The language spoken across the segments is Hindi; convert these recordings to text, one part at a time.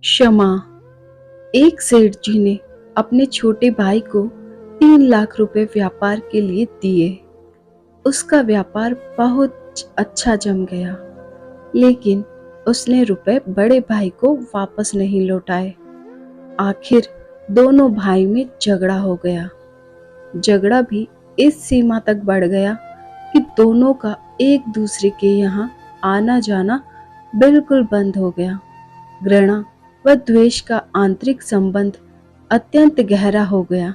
क्षमा। एक सेठ जी ने अपने छोटे भाई को 3 लाख रुपए व्यापार के लिए दिए। उसका व्यापार बहुत अच्छा जम गया, लेकिन उसने रुपए बड़े भाई को वापस नहीं लौटाए। आखिर दोनों भाई में झगड़ा हो गया। झगड़ा भी इस सीमा तक बढ़ गया कि दोनों का एक दूसरे के यहाँ आना जाना बिल्कुल बंद हो गया। घृणा व द्वेष का आंतरिक संबंध अत्यंत गहरा हो गया।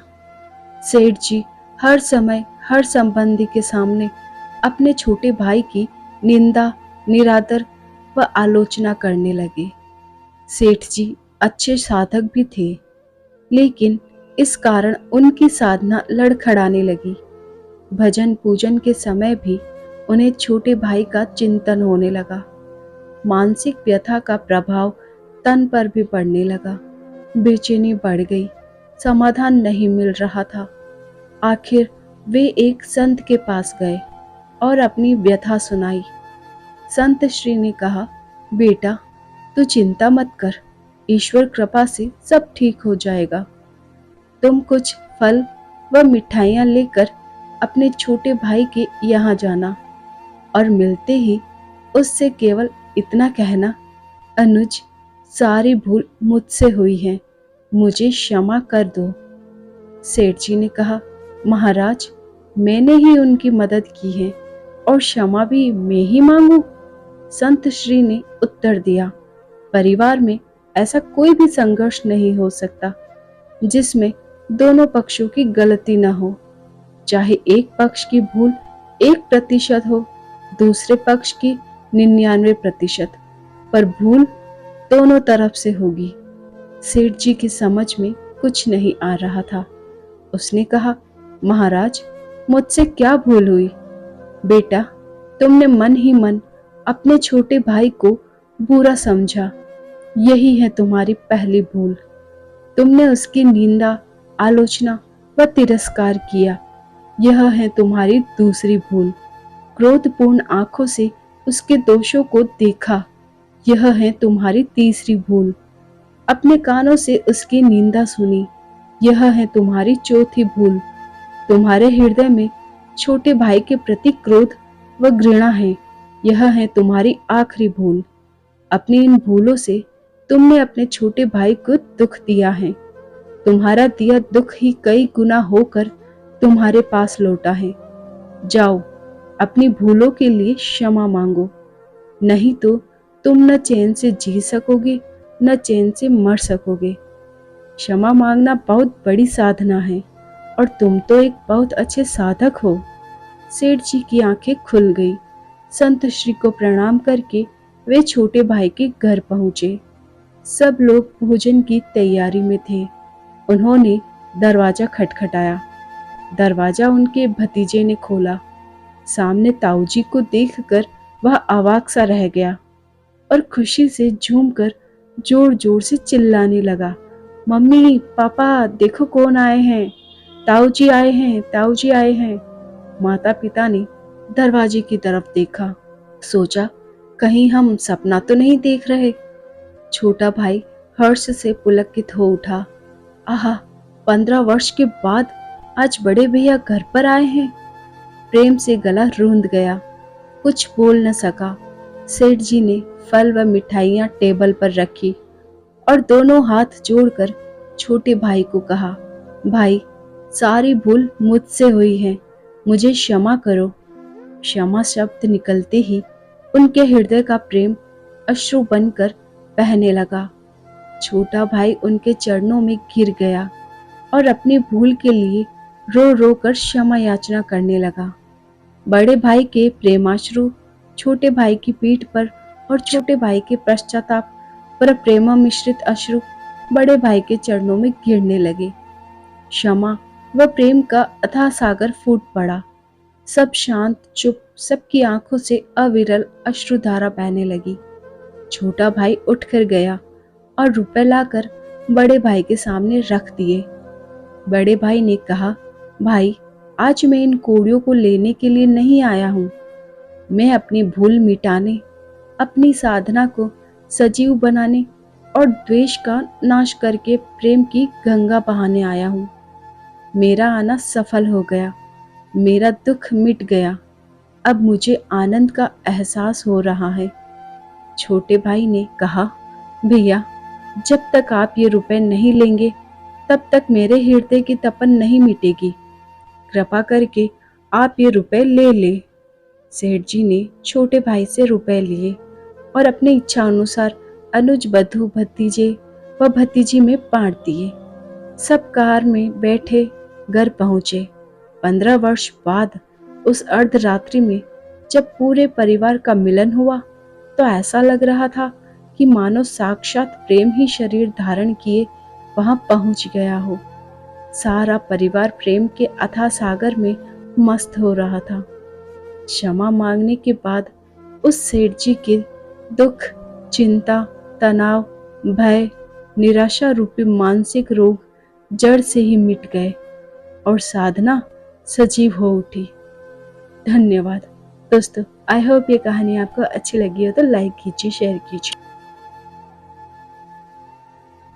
सेठ जी हर समय हर संबंधी के सामने अपने छोटे भाई की निंदा, निरादर व आलोचना करने लगे। सेठ जी अच्छे साधक भी थे, लेकिन इस कारण उनकी साधना लड़खड़ाने लगी। भजन पूजन के समय भी उन्हें छोटे भाई का चिंतन होने लगा। मानसिक व्यथा का प्रभाव तन पर भी पड़ने लगा। बेचैनी बढ़ गई, समाधान नहीं मिल रहा था। आखिर वे एक संत के पास गए और अपनी व्यथा सुनाई। संत श्री ने कहा, बेटा, तू चिंता मत कर, ईश्वर कृपा से सब ठीक हो जाएगा। तुम कुछ फल व मिठाइयाँ लेकर अपने छोटे भाई के यहाँ जाना और मिलते ही उससे केवल इतना कहना, अनुज, सारी भूल मुझसे हुई है, मुझे क्षमा कर दो। सेठ जी ने कहा, महाराज, मैंने ही उनकी मदद की है और क्षमा भी मैं ही मांगू। संत श्री ने उत्तर दिया, परिवार में ऐसा कोई भी संघर्ष नहीं हो सकता जिसमें दोनों पक्षों की गलती न हो। चाहे एक पक्ष की भूल 1% हो, दूसरे पक्ष की 99%, पर भूल दोनों तरफ से होगी। सेठ जी की समझ में कुछ नहीं आ रहा था। उसने कहा, महाराज, मुझसे क्या भूल हुई? बेटा, तुमने मन ही मन अपने छोटे भाई को बुरा समझा, यही है तुम्हारी पहली भूल। तुमने उसकी निंदा, आलोचना व तिरस्कार किया, यह है तुम्हारी दूसरी भूल। क्रोधपूर्ण आंखों से उसके दोषों को देखा, यह है तुम्हारी तीसरी भूल। अपने कानों से उसकी निंदा सुनी, यह है तुम्हारी चौथी भूल। तुम्हारे हृदय में छोटे भाई के प्रति क्रोध व घृणा है, यह है तुम्हारी आखिरी भूल। अपनी इन भूलों से तुमने अपने छोटे भाई को दुख दिया है। तुम्हारा दिया दुख ही कई गुना होकर तुम्हारे पास लौटा है। जाओ, अपनी भूलों के लिए क्षमा मांगो, नहीं तो तुम न चैन से जी सकोगे, न चैन से मर सकोगे। क्षमा मांगना बहुत बड़ी साधना है और तुम तो एक बहुत अच्छे साधक हो। सेठ जी की आंखें खुल गई। संत श्री को प्रणाम करके वे छोटे भाई के घर पहुंचे। सब लोग भोजन की तैयारी में थे। उन्होंने दरवाजा खटखटाया। दरवाजा उनके भतीजे ने खोला। सामने ताऊजी को देखकर वह अवाक सा रह गया और खुशी से झूमकर जोर जोर से चिल्लाने लगा, मम्मी, पापा, देखो कौन आए हैं, ताऊजी आए हैं, ताऊजी आए हैं। माता पिता ने दरवाजे की तरफ देखा, सोचा कहीं हम सपना तो नहीं देख रहे। छोटा भाई हर्ष से पुलकित हो उठा, आहा, 15 वर्ष के बाद आज बड़े भैया घर पर आए हैं। प्रेम से गला रूंध गया, कुछ बोल न सका। सेठ जी ने फल व मिठाइयाँ टेबल पर रखी और दोनों हाथ जोड़कर छोटे भाई को कहा, भाई, सारी भूल मुझसे हुई है, मुझे क्षमा करो। क्षमा शब्द निकलते ही उनके हृदय का प्रेम अश्रु बनकर बहने लगा। छोटा भाई उनके चरणों में गिर गया और अपनी भूल के लिए रो रो कर क्षमा याचना करने लगा। बड़े भाई के प्रेमाश्रु छोटे भाई की पीठ पर और छोटे भाई के पश्चाताप पर प्रेम मिश्रित अश्रु बड़े भाई के चरणों में गिरने लगे। क्षमा व प्रेम का अथाह सागर फूट पड़ा। सब शांत, चुप, सबकी आंखों से अविरल अश्रुधारा बहने लगी। छोटा भाई उठकर गया और रुपए लाकर बड़े भाई के सामने रख दिए। बड़े भाई ने कहा, भाई, आज मैं इन कोड़ियों को लेने के लिए नहीं आया हूँ। मैं अपनी भूल मिटाने, अपनी साधना को सजीव बनाने और द्वेष का नाश करके प्रेम की गंगा बहाने आया हूँ। मेरा आना सफल हो गया, मेरा दुख मिट गया, अब मुझे आनंद का एहसास हो रहा है। छोटे भाई ने कहा, भैया, जब तक आप ये रुपए नहीं लेंगे तब तक मेरे हृदय की तपन नहीं मिटेगी। कृपा करके आप ये रुपए ले ले। सेठ जी ने छोटे भाई से रुपए लिए और अपने इच्छा अनुसार अनुज, बधू, भतीजे व भतीजी में बांट दिए। सब कार में बैठे घर पहुंचे। 15 वर्ष बाद उस अर्धरात्रि में जब पूरे परिवार का मिलन हुआ तो ऐसा लग रहा था कि मानो साक्षात प्रेम ही शरीर धारण किए वहां पहुंच गया हो। सारा परिवार प्रेम के अथाह सागर में मस्त हो रहा था। क्षमा मांगने के बाद उस सेठ जी के दुख, चिंता, तनाव, भय, निराशा रूपी मानसिक रोग जड़ से ही मिट गए और साधना सजीव हो उठी। धन्यवाद दोस्तों। आई होप ये कहानी आपको अच्छी लगी हो तो लाइक कीजिए, शेयर कीजिए।